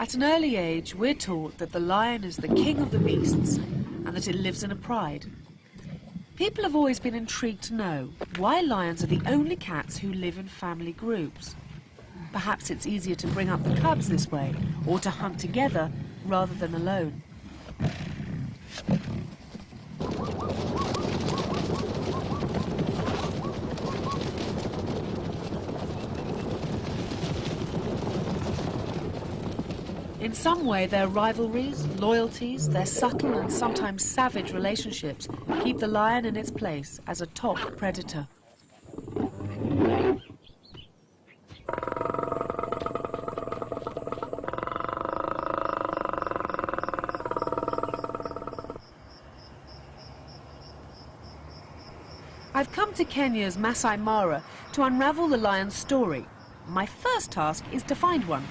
At an early age, we're taught that the lion is the king of the beasts and that it lives in a pride. People have always been intrigued to know why lions are the only cats who live in family groups. Perhaps it's easier to bring up the cubs this way, or to hunt together rather than alone. In some way, their rivalries, loyalties, their subtle and sometimes savage relationships keep the lion in its place as a top predator. I've come to Kenya's Masai Mara to unravel the lion's story. My first task is to find one.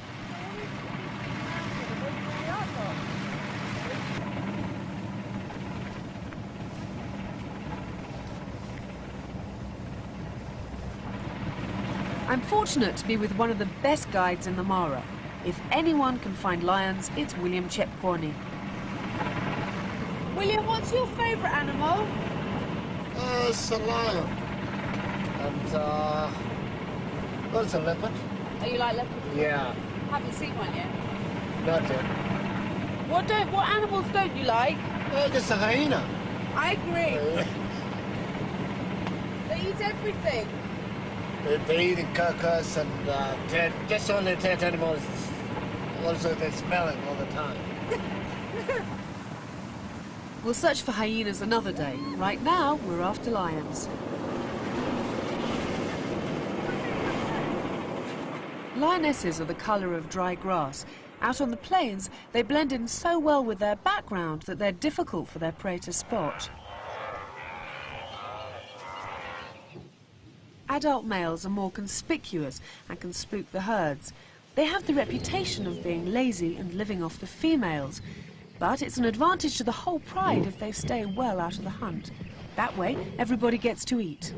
I'm fortunate to be with one of the best guides in the Mara. If anyone can find lions, it's William Chepkwony. William, what's your favourite animal? It's a lion. And, well, it's a leopard. Oh, you like leopards? Yeah. Haven't seen one yet. Not yet. What animals don't you like? Just a hyena. I agree. They eat everything. They eat carcass and just only dead animals. Also, they smell it all the time. We'll search for hyenas another day. Right now, we're after lions. Lionesses are the colour of dry grass. Out on the plains, they blend in so well with their background that they're difficult for their prey to spot. Adult males are more conspicuous and can spook the herds. They have the reputation of being lazy and living off the females. But it's an advantage to the whole pride if they stay well out of the hunt. That way, everybody gets to eat.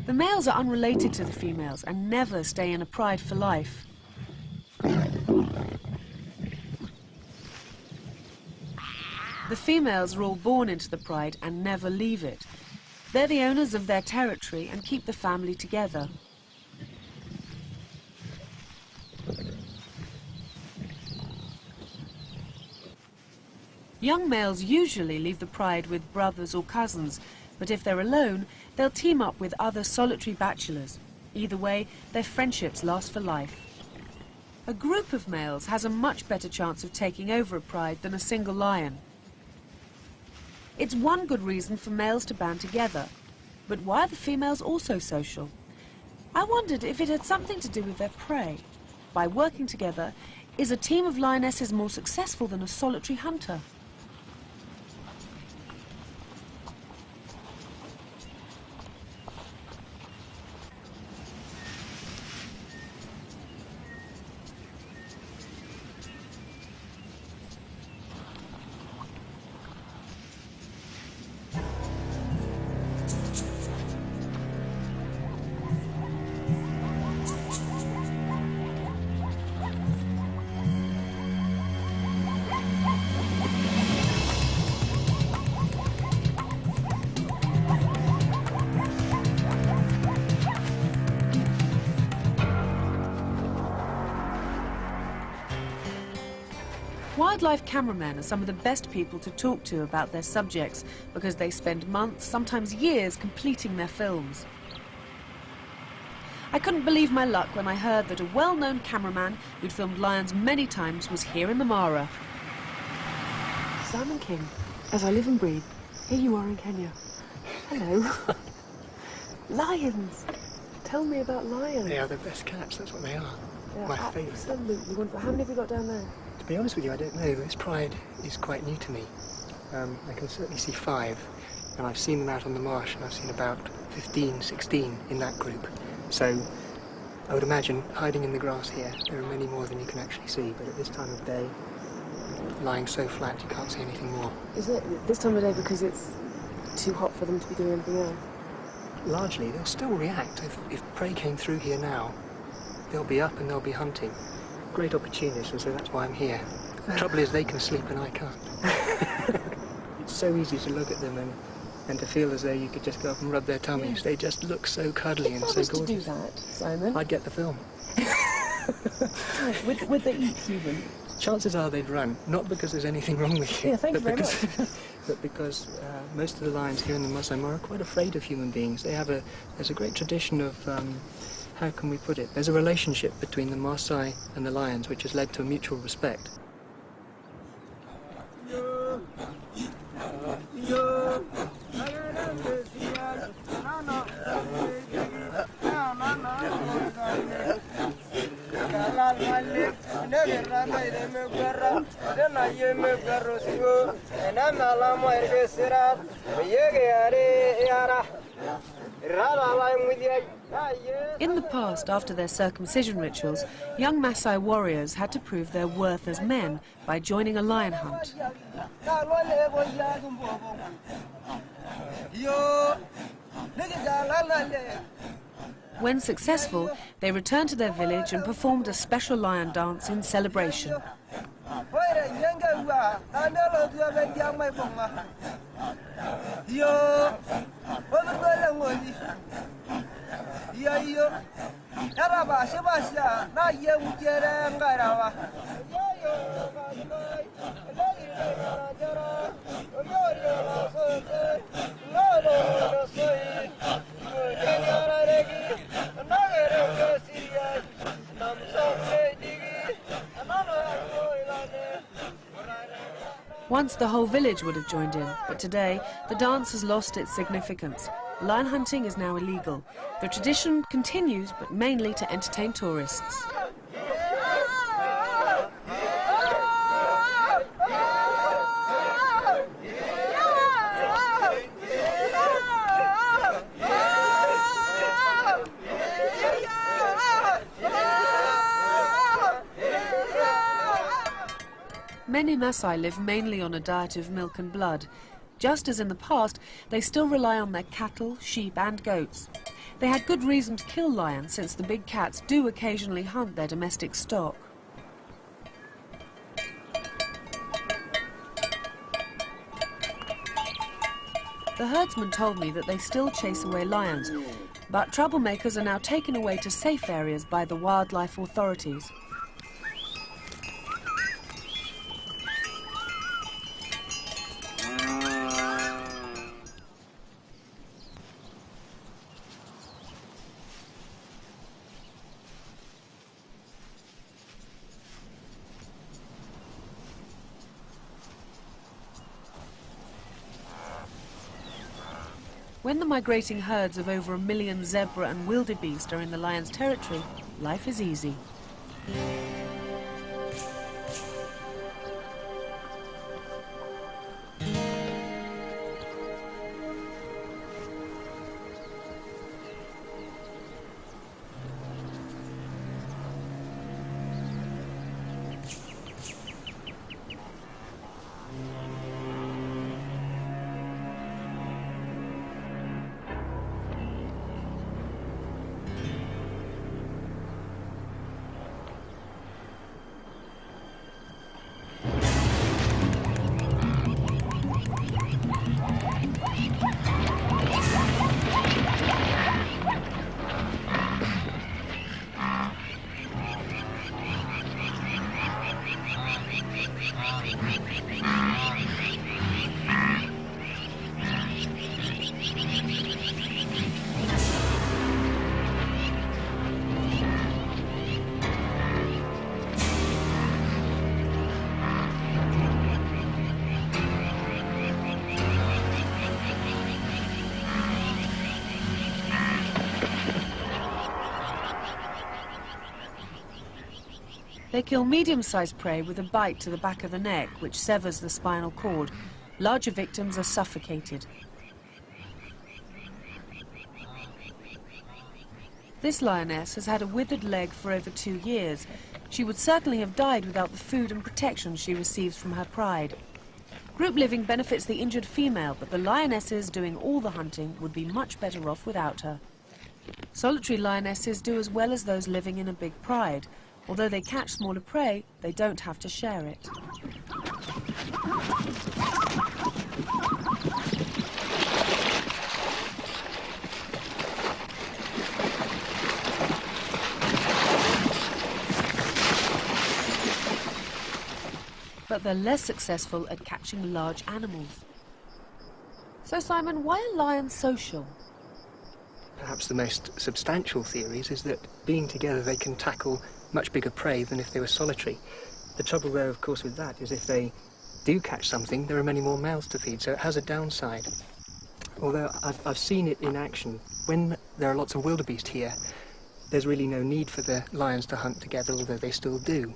The males are unrelated to the females and never stay in a pride for life. The females are all born into the pride and never leave it. They're the owners of their territory and keep the family together. Young males usually leave the pride with brothers or cousins, but if they're alone, they'll team up with other solitary bachelors. Either way, their friendships last for life. A group of males has a much better chance of taking over a pride than a single lion. It's one good reason for males to band together. But why are the females also social? I wondered if it had something to do with their prey. By working together, is a team of lionesses more successful than a solitary hunter? Wildlife cameramen are some of the best people to talk to about their subjects because they spend months, sometimes years, completing their films. I couldn't believe my luck when I heard that a well-known cameraman who'd filmed lions many times was here in the Mara. Simon King, as I live and breathe, here you are in Kenya. Hello. Lions! Tell me about lions. They are the best cats, that's what they are. They're my favourite. Absolutely wonderful. How many have you got down there? To be honest with you, I don't know. This pride is quite new to me. I can certainly see 5, and I've seen them out on the marsh, and I've seen about 15, 16 in that group. So I would imagine hiding in the grass here, there are many more than you can actually see, but at this time of day, lying so flat you can't see anything more. Is it this time of day because it's too hot for them to be doing anything else? Largely, they'll still react. If prey came through here now, they'll be up and they'll be hunting. Great opportunists, and so that's why I'm here. The trouble is they can sleep and I can't. It's so easy to look at them and to feel as though you could just go up and rub their tummies. Yeah. They just look so cuddly and so gorgeous. To do that, Simon? I'd get the film. Would they eat human? Chances are they'd run, not because there's anything wrong with you. Yeah, thank you very much. But because most of the lions here in the Masai Mara are quite afraid of human beings. There's a great tradition of, how can we put it? There's a relationship between the Maasai and the lions which has led to a mutual respect. In the past, after their circumcision rituals, young Maasai warriors had to prove their worth as men by joining a lion hunt. When successful, they returned to their village and performed a special lion dance in celebration. Once the whole village would have joined in, but today the dance has lost its significance. Lion hunting is now illegal. The tradition continues, but mainly to entertain tourists. Many Maasai live mainly on a diet of milk and blood. Just as in the past, they still rely on their cattle, sheep and goats. They had good reason to kill lions, since the big cats do occasionally hunt their domestic stock. The herdsman told me that they still chase away lions, but troublemakers are now taken away to safe areas by the wildlife authorities. When the migrating herds of over 1 million zebra and wildebeest are in the lion's territory, life is easy. They kill medium-sized prey with a bite to the back of the neck, which severs the spinal cord. Larger victims are suffocated. This lioness has had a withered leg for over 2 years. She would certainly have died without the food and protection she receives from her pride. Group living benefits the injured female, but the lionesses doing all the hunting would be much better off without her. Solitary lionesses do as well as those living in a big pride. Although they catch smaller prey, they don't have to share it. But they're less successful at catching large animals. So, Simon, why are lions social? Perhaps the most substantial theories is that being together they can tackle much bigger prey than if they were solitary. The trouble there, of course, with that is if they do catch something, there are many more mouths to feed, so it has a downside. Although I've seen it in action. When there are lots of wildebeest here, there's really no need for the lions to hunt together, although they still do.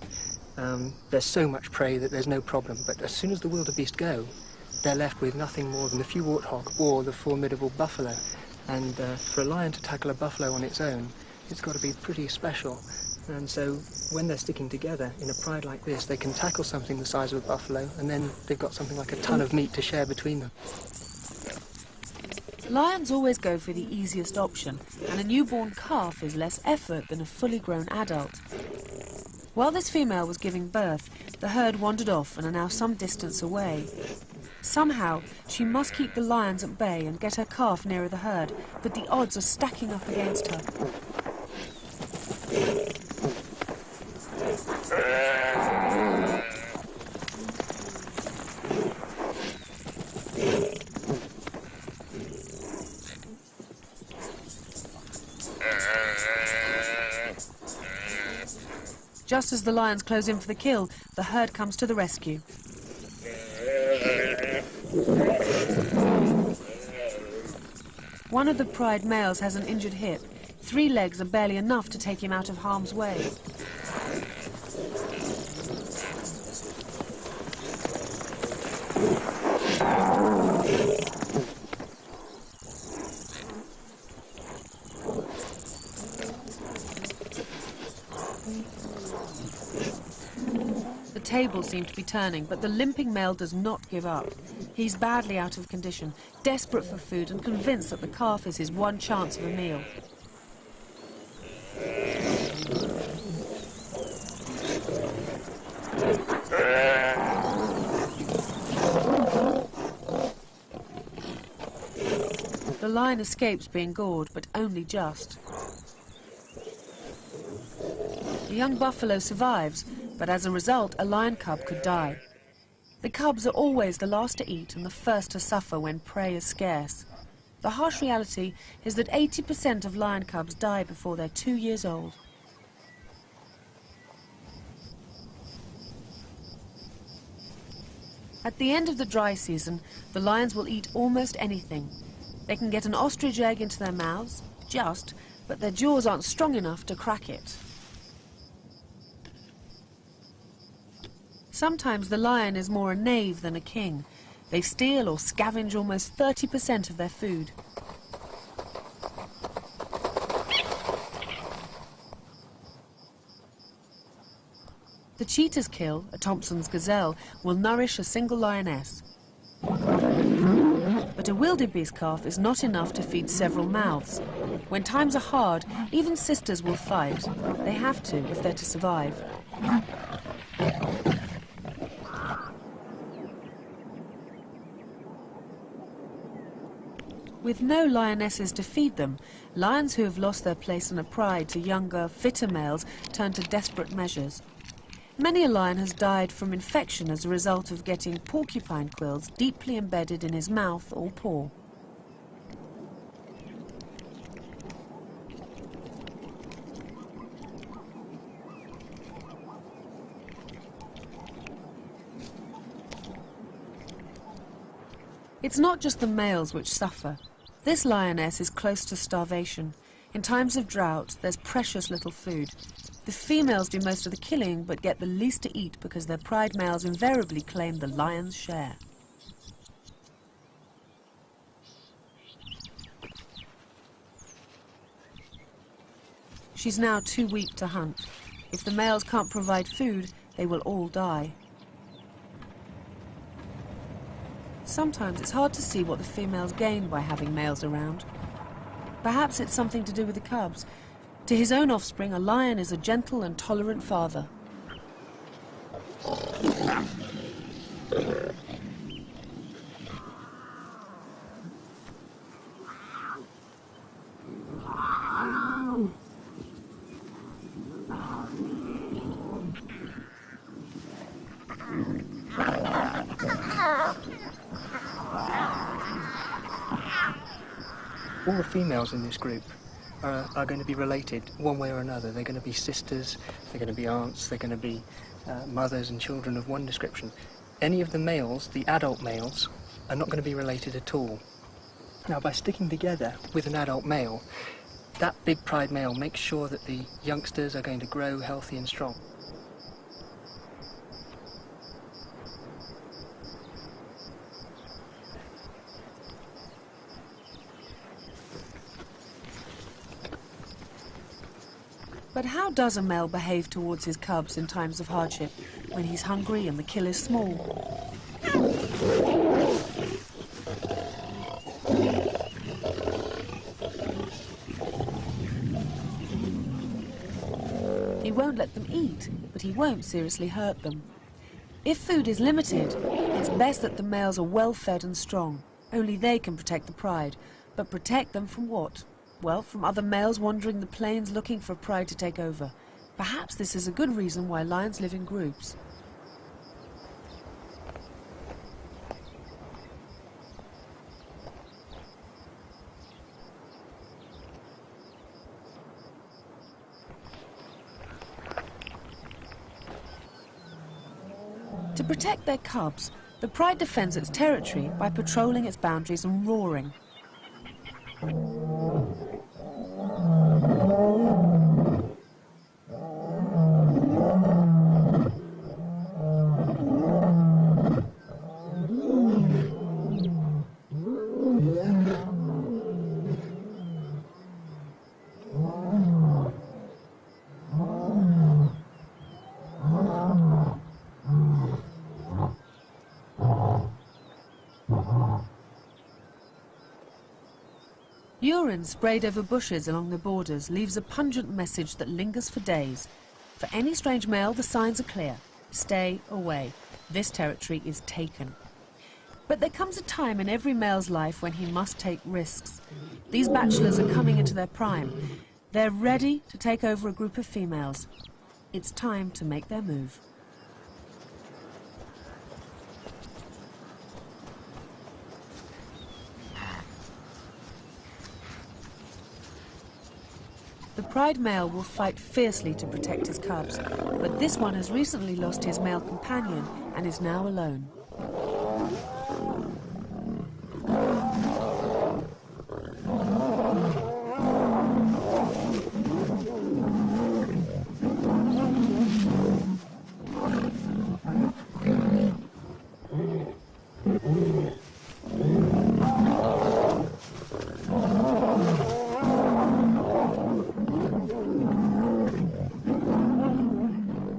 There's so much prey that there's no problem, but as soon as the wildebeest go, they're left with nothing more than a few warthog or the formidable buffalo. And for a lion to tackle a buffalo on its own, it's got to be pretty special. And so when they're sticking together in a pride like this, they can tackle something the size of a buffalo, and then they've got something like a ton of meat to share between them. Lions always go for the easiest option, and a newborn calf is less effort than a fully grown adult. While this female was giving birth, the herd wandered off and are now some distance away. Somehow, she must keep the lions at bay and get her calf nearer the herd, but the odds are stacking up against her. Just as the lions close in for the kill, the herd comes to the rescue. One of the pride males has an injured hip. 3 legs are barely enough to take him out of harm's way. The tables seem to be turning, but the limping male does not give up. He's badly out of condition, desperate for food and convinced that the calf is his one chance of a meal. The lion escapes being gored, but only just. The young buffalo survives, but as a result, a lion cub could die. The cubs are always the last to eat and the first to suffer when prey is scarce. The harsh reality is that 80% of lion cubs die before they're 2 years old. At the end of the dry season, the lions will eat almost anything. They can get an ostrich egg into their mouths, but their jaws aren't strong enough to crack it. Sometimes the lion is more a knave than a king. They steal or scavenge almost 30% of their food. The cheetah's kill, a Thompson's gazelle, will nourish a single lioness. But a wildebeest calf is not enough to feed several mouths. When times are hard, even sisters will fight. They have to if they're to survive. With no lionesses to feed them, lions who have lost their place in a pride to younger, fitter males turn to desperate measures. Many a lion has died from infection as a result of getting porcupine quills deeply embedded in his mouth or paw. It's not just the males which suffer. This lioness is close to starvation. In times of drought, there's precious little food. The females do most of the killing, but get the least to eat because their pride males invariably claim the lion's share. She's now too weak to hunt. If the males can't provide food, they will all die. Sometimes it's hard to see what the females gain by having males around. Perhaps it's something to do with the cubs. To his own offspring, a lion is a gentle and tolerant father. All the females in this group are going to be related one way or another. They're going to be sisters, they're going to be aunts, they're going to be mothers and children of one description. Any of the males, the adult males, are not going to be related at all. Now, by sticking together with an adult male, that big pride male makes sure that the youngsters are going to grow healthy and strong. But how does a male behave towards his cubs in times of hardship, when he's hungry and the kill is small? He won't let them eat, but he won't seriously hurt them. If food is limited, it's best that the males are well fed and strong. Only they can protect the pride. But protect them from what? Well, from other males wandering the plains looking for pride to take over. Perhaps this is a good reason why lions live in groups. To protect their cubs, the pride defends its territory by patrolling its boundaries and roaring. Urine sprayed over bushes along the borders leaves a pungent message that lingers for days. For any strange male, the signs are clear. Stay away. This territory is taken. But there comes a time in every male's life when he must take risks. These bachelors are coming into their prime. They're ready to take over a group of females. It's time to make their move. The pride male will fight fiercely to protect his cubs, but this one has recently lost his male companion and is now alone.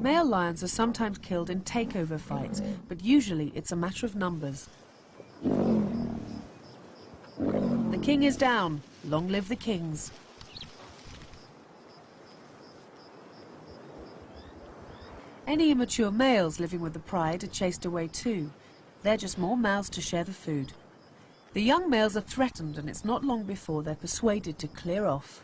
Male lions are sometimes killed in takeover fights, but usually it's a matter of numbers. The king is down. Long live the kings. Any immature males living with the pride are chased away too. They're just more mouths to share the food. The young males are threatened, and it's not long before they're persuaded to clear off.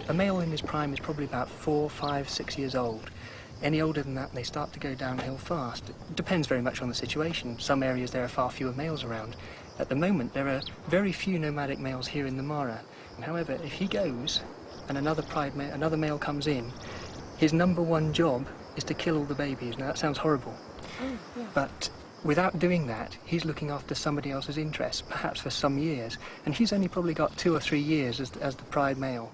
A male in his prime is probably about 4, 5, 6 years old. Any older than that, they start to go downhill fast. It depends very much on the situation. Some areas there are far fewer males around. At the moment, there are very few nomadic males here in the Mara. However, if he goes and another male comes in, his number one job is to kill all the babies. Now, that sounds horrible, but without doing that, he's looking after somebody else's interests, perhaps for some years, and he's only probably got 2 or 3 years as the pride male.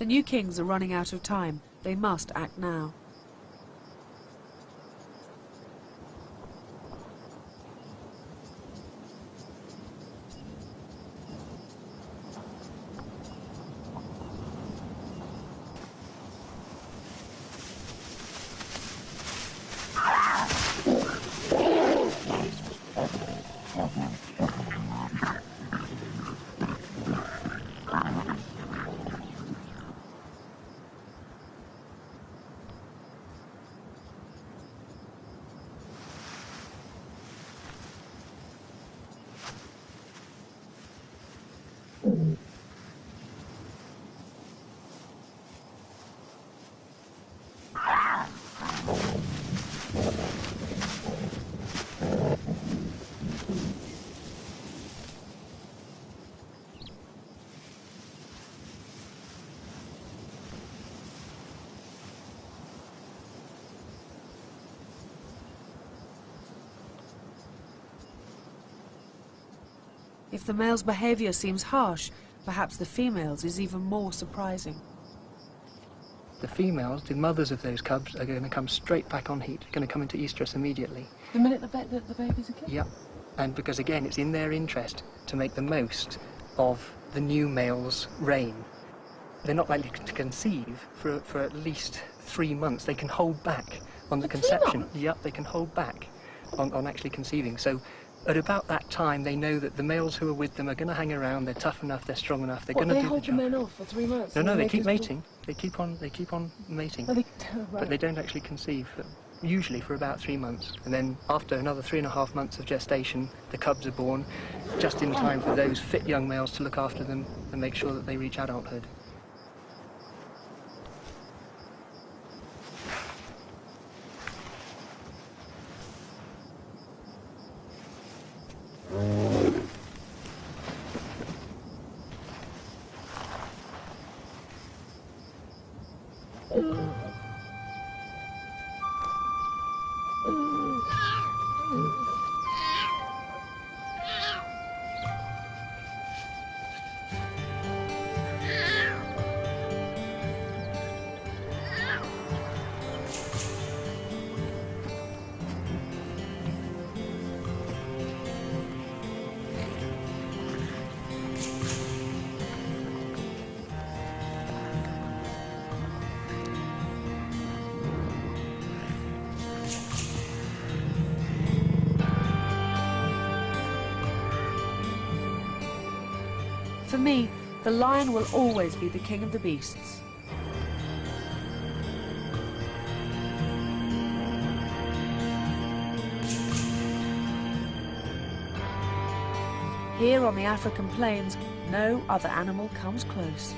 The new kings are running out of time. They must act now. If the male's behaviour seems harsh, perhaps the female's is even more surprising. The females, the mothers of those cubs, are going to come straight back on heat, going to come into estrus immediately. The minute the babies are killed? Yep. And because, again, it's in their interest to make the most of the new male's reign. They're not likely to conceive for at least 3 months. They can hold back on the conception. Yep, they can hold back on actually conceiving. So at about that time, they know that the males who are with them are going to hang around. They're tough enough. They're strong enough. They're going to do the job. They hold the men off for 3 months. No, they keep mating. They keep on mating. Right. But they don't actually conceive. Usually for about 3 months. And then after another 3.5 months of gestation, the cubs are born, just in time for those fit young males to look after them and make sure that they reach adulthood. For me, the lion will always be the king of the beasts. Here on the African plains, no other animal comes close.